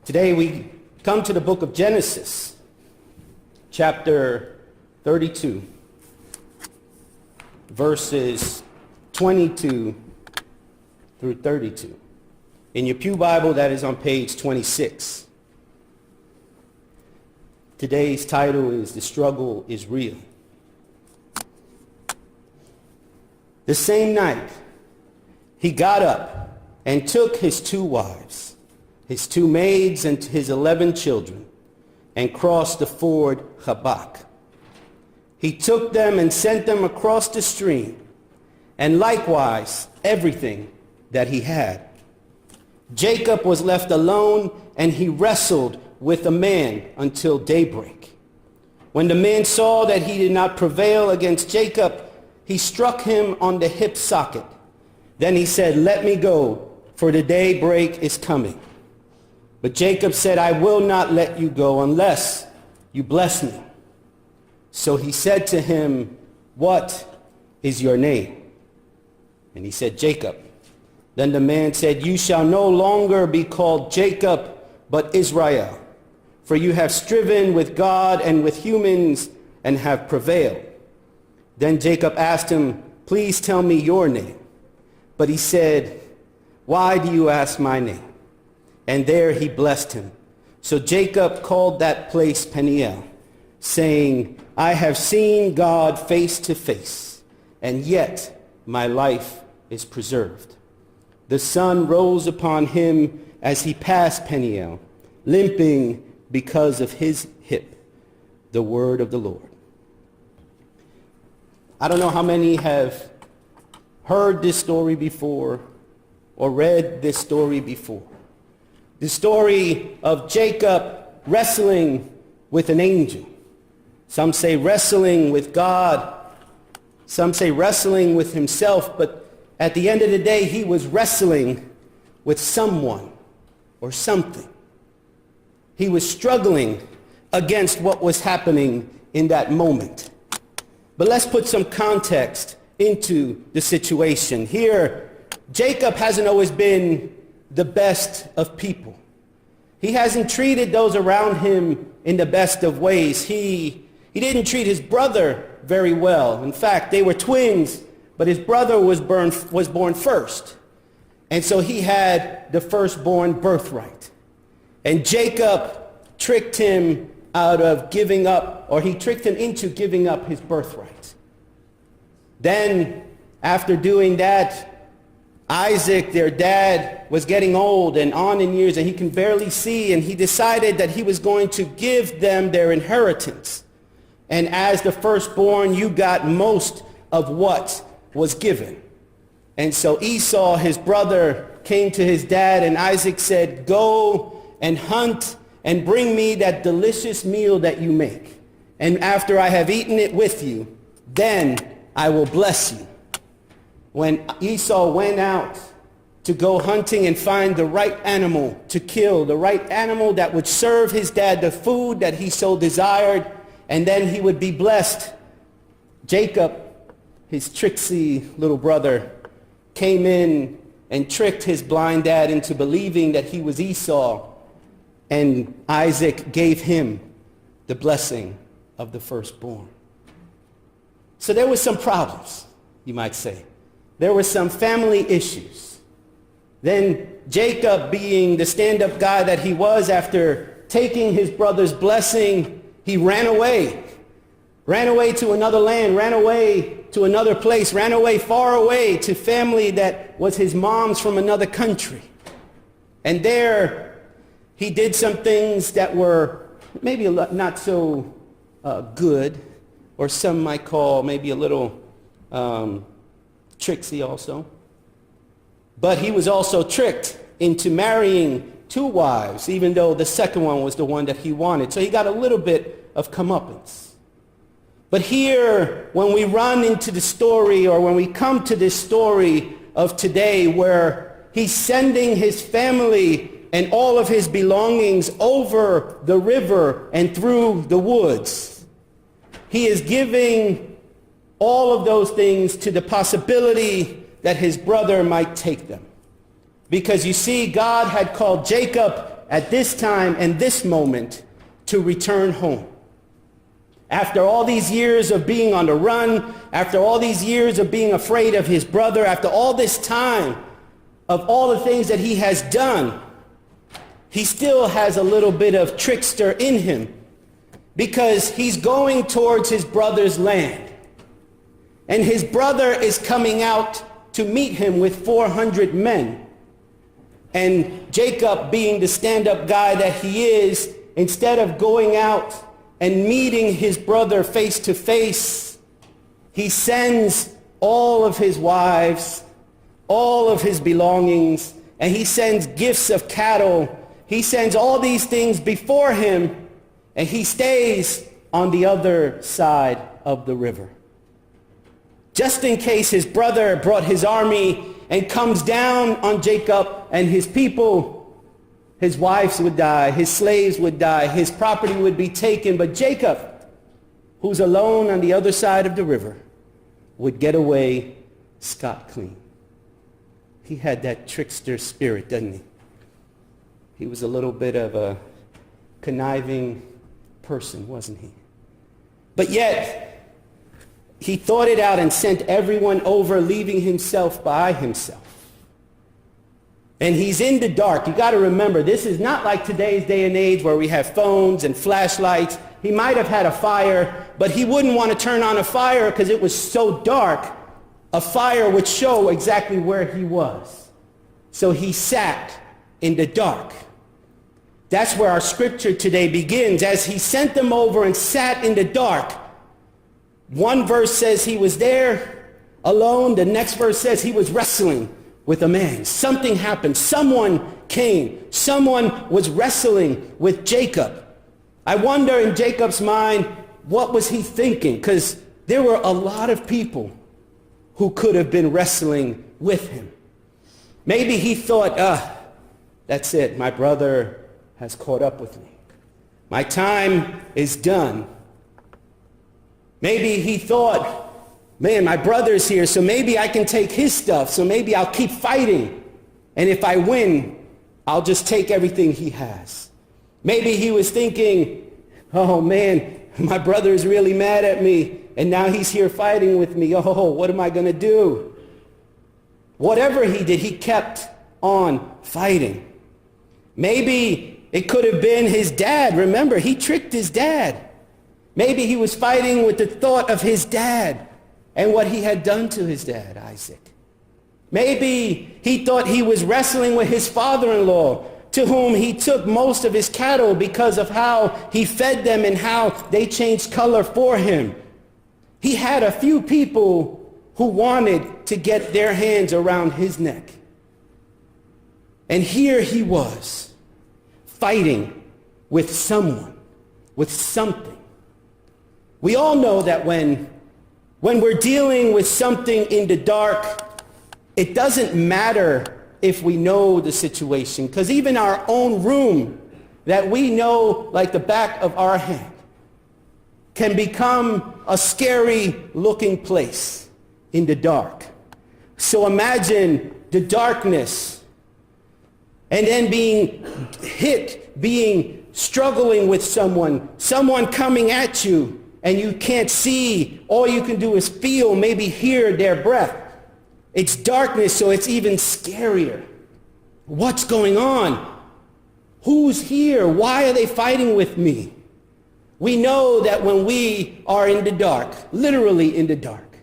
Today we come to the book of Genesis, chapter 32, verses 22 through 32. In your pew Bible, that is on page 26. Today's title is "The Struggle is Real." The same night, he got up and took his 2 wives, his 2 maids, and his 11 children, and crossed the ford Jabbok. He took them and sent them across the stream, and likewise everything that he had. Jacob was left alone, and he wrestled with a man until daybreak. When the man saw that he did not prevail against Jacob, he struck him on the hip socket. Then he said, "Let me go, for the daybreak is coming." But Jacob said, "I will not let you go unless you bless me." So he said to him, "What is your name?" And he said, "Jacob." Then the man said, "You shall no longer be called Jacob, but Israel, for you have striven with God and with humans and have prevailed." Then Jacob asked him, "Please tell me your name." But he said, "Why do you ask my name?" And there he blessed him. So Jacob called that place Peniel, saying, "I have seen God face to face, and yet my life is preserved." The sun rose upon him as he passed Peniel, limping because of his hip. The word of the Lord. I don't know how many have heard this story before or read this story before. The story of Jacob wrestling with an angel. Some say wrestling with God. Some say wrestling with himself. But at the end of the day, he was wrestling with someone or something. He was struggling against what was happening in that moment. But let's put some context into the situation. Here, Jacob hasn't always been the best of people. He hasn't treated those around him in the best of ways. He didn't treat his brother very well. In fact, they were twins, but his brother was born first. And so he had the firstborn birthright. And Jacob tricked him out of giving up, or he tricked him into giving up his birthright. Then, after doing that, Isaac, their dad, was getting old and on in years, and he can barely see, and he decided that he was going to give them their inheritance. And as the firstborn, you got most of what was given. And so Esau, his brother, came to his dad, and Isaac said, "Go and hunt and bring me that delicious meal that you make. And after I have eaten it with you, then I will bless you." When Esau went out to go hunting and find the right animal to kill, the right animal that would serve his dad the food that he so desired, and then he would be blessed, Jacob, his tricksy little brother, came in and tricked his blind dad into believing that he was Esau, and Isaac gave him the blessing of the firstborn. So there were some problems, you might say. There were some family issues. Then Jacob, being the stand-up guy that he was, after taking his brother's blessing, he ran away. Ran away to another land, ran away to another place, ran away far away to family that was his mom's from another country. And there he did some things that were maybe not so good, or some might call maybe a little tricksy also. But he was also tricked into marrying 2 wives, even though the second one was the one that he wanted. So he got a little bit of comeuppance. But here, when we run into the story, or when we come to this story of today, where he's sending his family and all of his belongings over the river and through the woods, he is giving all of those things to the possibility that his brother might take them. Because you see, God had called Jacob at this time and this moment to return home. After all these years of being on the run, after all these years of being afraid of his brother, after all this time of all the things that he has done, he still has a little bit of trickster in him, because he's going towards his brother's land. And his brother is coming out to meet him with 400 men. And Jacob, being the stand-up guy that he is, instead of going out and meeting his brother face to face, he sends all of his wives, all of his belongings, and he sends gifts of cattle. He sends all these things before him, and he stays on the other side of the river. Just in case his brother brought his army and comes down on Jacob and his people, his wives would die, his slaves would die, his property would be taken. But Jacob, who's alone on the other side of the river, would get away scot-clean. He had that trickster spirit, doesn't he? He was a little bit of a conniving person, wasn't he? But yet, he thought it out and sent everyone over, leaving himself by himself. And he's in the dark. You got to remember, this is not like today's day and age where we have phones and flashlights. He might have had a fire, but he wouldn't want to turn on a fire because it was so dark. A fire would show exactly where he was. So he sat in the dark. That's where our scripture today begins. As he sent them over and sat in the dark, one verse says he was there alone. The next verse says he was wrestling with a man. Something happened. Someone came. Someone was wrestling with Jacob. I wonder in Jacob's mind, what was he thinking? Because there were a lot of people who could have been wrestling with him. Maybe he thought, that's it. My brother has caught up with me. My time is done. Maybe he thought, man, my brother's here, so maybe I can take his stuff, so maybe I'll keep fighting. And if I win, I'll just take everything he has. Maybe he was thinking, oh man, my brother is really mad at me, and now he's here fighting with me. Oh, what am I going to do? Whatever he did, he kept on fighting. Maybe it could have been his dad. Remember, he tricked his dad. Maybe he was fighting with the thought of his dad and what he had done to his dad, Isaac. Maybe he thought he was wrestling with his father-in-law, to whom he took most of his cattle because of how he fed them and how they changed color for him. He had a few people who wanted to get their hands around his neck. And here he was, fighting with someone, with something. We all know that when we're dealing with something in the dark, it doesn't matter if we know the situation, because even our own room that we know like the back of our hand can become a scary looking place in the dark. So imagine the darkness and then being hit, struggling with someone coming at you, and you can't see. All you can do is feel, maybe hear their breath. It's darkness, so it's even scarier. What's going on? Who's here? Why are they fighting with me? We know that when we are in the dark, literally in the dark,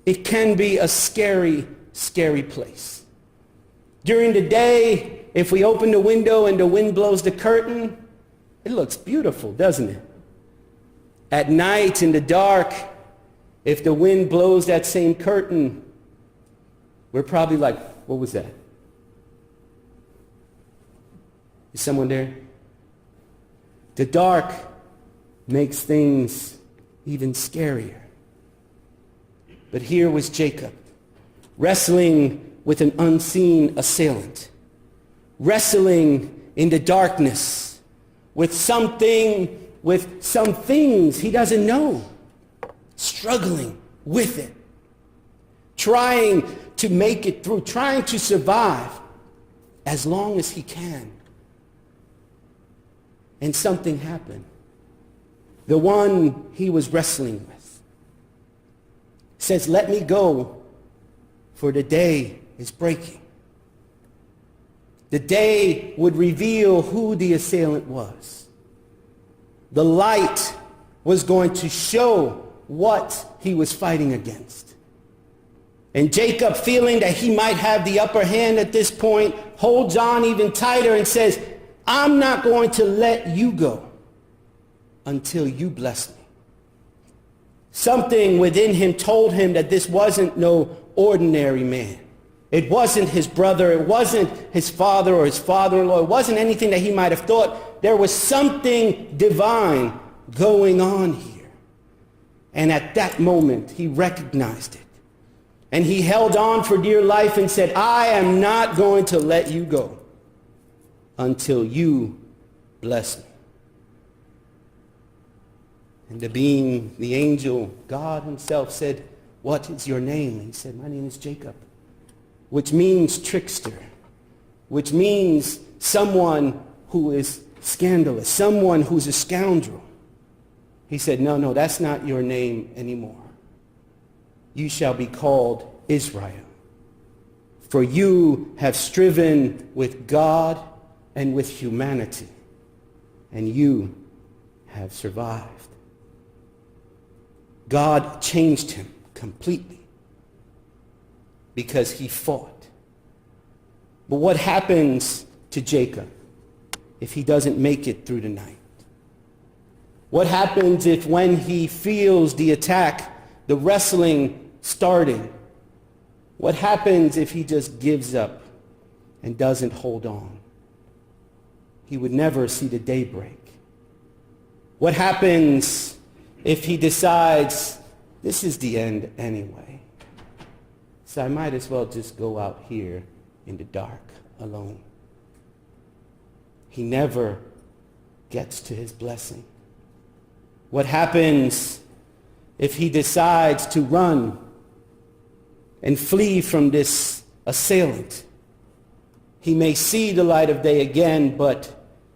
it can be a scary, scary place. During the day, if we open the window and the wind blows the curtain, it looks beautiful, doesn't it? At night, in the dark, if the wind blows that same curtain, we're probably like, what was that? Is someone there? The dark makes things even scarier. But here was Jacob, wrestling with an unseen assailant, wrestling in the darkness with some things he doesn't know, struggling with it, trying to make it through, trying to survive as long as he can. and something happened. The one he was wrestling with says, "Let me go, for the day is breaking." The day would reveal who the assailant was. The light was going to show what he was fighting against. And Jacob, feeling that he might have the upper hand at this point, holds on even tighter and says, "I'm not going to let you go until you bless me." Something within him told him that this wasn't no ordinary man. It wasn't his brother. It wasn't his father or his father-in-law. It wasn't anything that he might have thought. There was something divine going on here. And at that moment, he recognized it. And he held on for dear life and said, "I am not going to let you go until you bless me." And the being, the angel, God himself said, "What is your name?" And he said, "My name is Jacob," which means trickster, which means someone who is scandalous, someone who's a scoundrel. He said, no, that's not your name anymore. You shall be called Israel, for you have striven with God and with humanity, and you have survived. God changed him completely because he fought. But what happens to Jacob if he doesn't make it through the night? What happens if when he feels the attack, the wrestling starting, what happens if he just gives up and doesn't hold on? He would never see the daybreak. What happens if he decides, this is the end anyway, so I might as well just go out here in the dark alone? He never gets to his blessing. What happens if he decides to run and flee from this assailant? He may see the light of day again, but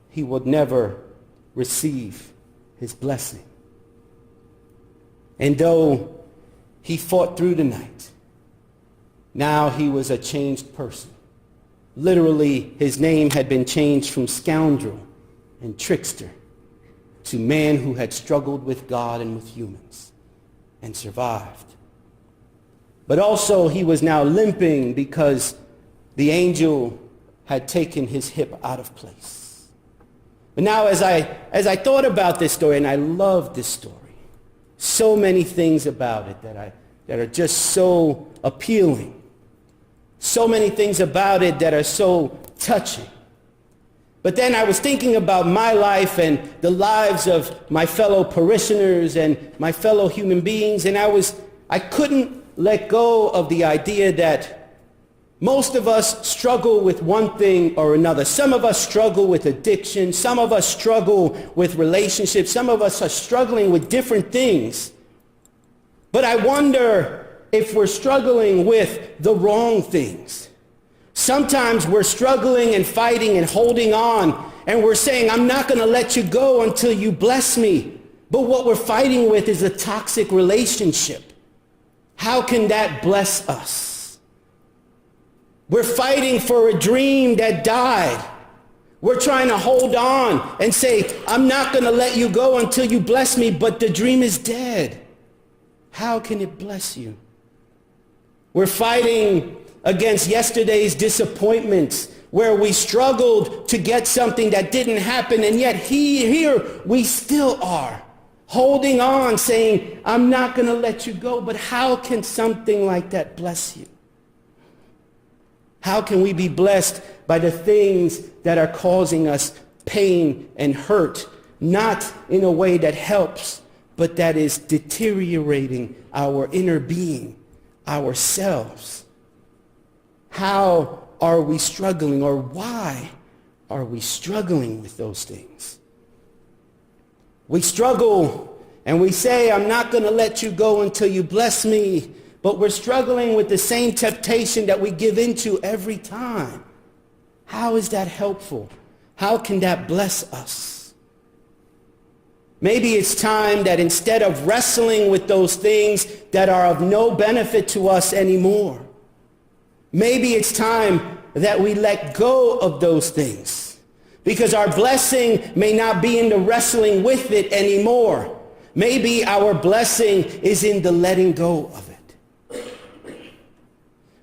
he will never receive his blessing. And though he fought through the night, now he was a changed person. Literally, his name had been changed from scoundrel and trickster to man who had struggled with God and with humans and survived. But also he was now limping because the angel had taken his hip out of place. But now as I thought about this story, and I love this story, so many things about it that are just so appealing. So many things about it that are so touching. But then I was thinking about my life and the lives of my fellow parishioners and my fellow human beings, and I couldn't let go of the idea that most of us struggle with one thing or another. Some of us struggle with addiction. Some of us struggle with relationships. Some of us are struggling with different things. But I wonder if we're struggling with the wrong things. Sometimes we're struggling and fighting and holding on, and we're saying, "I'm not going to let you go until you bless me." But what we're fighting with is a toxic relationship. How can that bless us? We're fighting for a dream that died. We're trying to hold on and say, "I'm not going to let you go until you bless me," but the dream is dead. How can it bless you? We're fighting against yesterday's disappointments, where we struggled to get something that didn't happen, and yet here we still are, holding on, saying, "I'm not going to let you go." But how can something like that bless you? How can we be blessed by the things that are causing us pain and hurt, not in a way that helps, but that is deteriorating our inner being, ourselves? How are we struggling, or why are we struggling with those things? We struggle and we say, "I'm not going to let you go until you bless me," but we're struggling with the same temptation that we give into every time. How is that helpful? How can that bless us? Maybe it's time that instead of wrestling with those things that are of no benefit to us anymore, maybe it's time that we let go of those things, because our blessing may not be in the wrestling with it anymore. Maybe our blessing is in the letting go of it.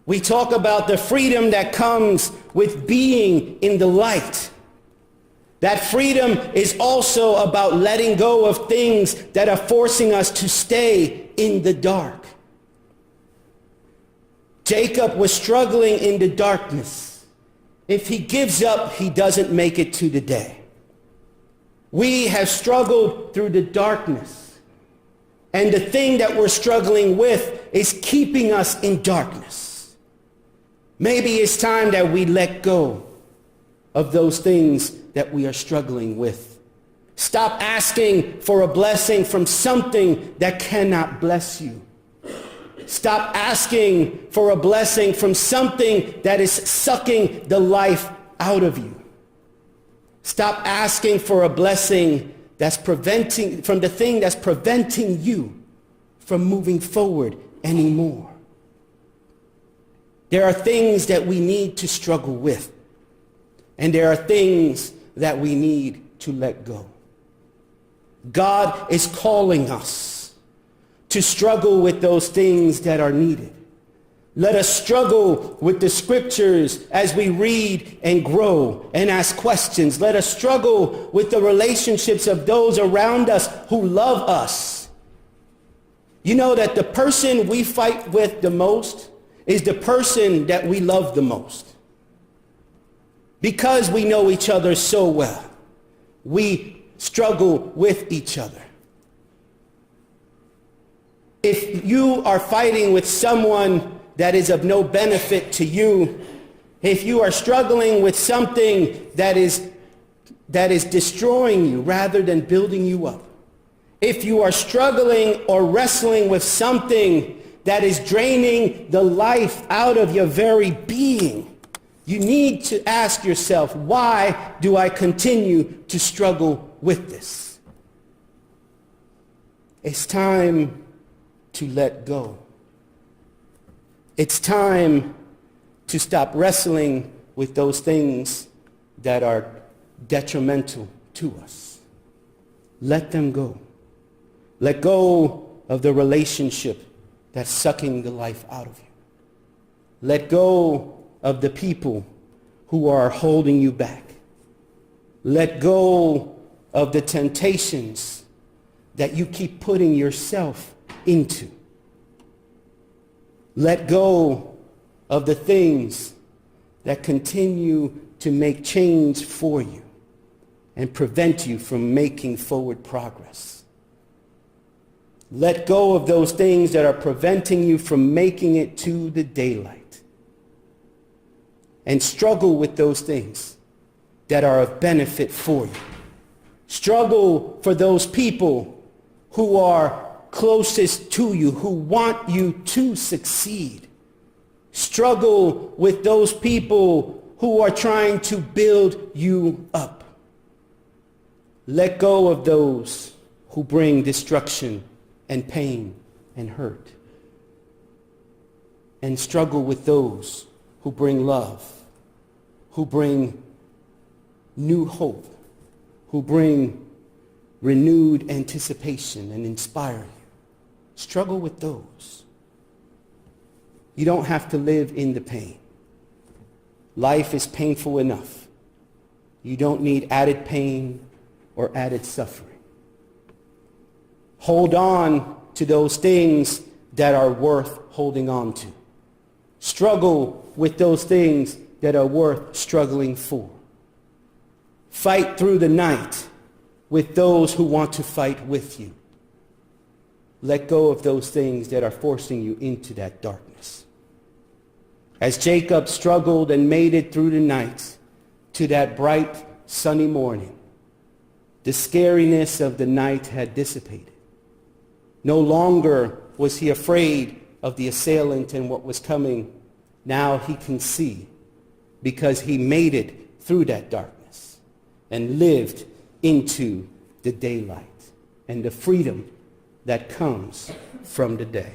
We talk about the freedom that comes with being in the light. That freedom is also about letting go of things that are forcing us to stay in the dark. Jacob was struggling in the darkness. If he gives up, he doesn't make it to the day. We have struggled through the darkness. And the thing that we're struggling with is keeping us in darkness. Maybe it's time that we let go of those things that we are struggling with. Stop asking for a blessing from something that cannot bless you. Stop asking for a blessing from something that is sucking the life out of you. Stop asking for a blessing from the thing that's preventing you from moving forward anymore. There are things that we need to struggle with, and there are things that we need to let go. God is calling us to struggle with those things that are needed. Let us struggle with the scriptures as we read and grow and ask questions. Let us struggle with the relationships of those around us who love us. You know that the person we fight with the most is the person that we love the most. Because we know each other so well, we struggle with each other. If you are fighting with someone that is of no benefit to you, if you are struggling with something that is destroying you rather than building you up, if you are struggling or wrestling with something that is draining the life out of your very being, you need to ask yourself, why do I continue to struggle with this? It's time to let go. It's time to stop wrestling with those things that are detrimental to us. Let them go. Let go of the relationship that's sucking the life out of you. Let go of the people who are holding you back. Let go of the temptations that you keep putting yourself into. Let go of the things that continue to make change for you and prevent you from making forward progress. Let go of those things that are preventing you from making it to the daylight. And struggle with those things that are of benefit for you. Struggle for those people who are closest to you, who want you to succeed. Struggle with those people who are trying to build you up. Let go of those who bring destruction and pain and hurt. And struggle with those who bring love, who bring new hope, who bring renewed anticipation and inspire you. Struggle with those. You don't have to live in the pain. Life is painful enough. You don't need added pain or added suffering. Hold on to those things that are worth holding on to. Struggle with those things that are worth struggling for. Fight through the night with those who want to fight with you. Let go of those things that are forcing you into that darkness. As Jacob struggled and made it through the night to that bright sunny morning, the scariness of the night had dissipated. No longer was he afraid of the assailant and what was coming. Now he can see, because he made it through that darkness and lived into the daylight. and the freedom that comes from the day.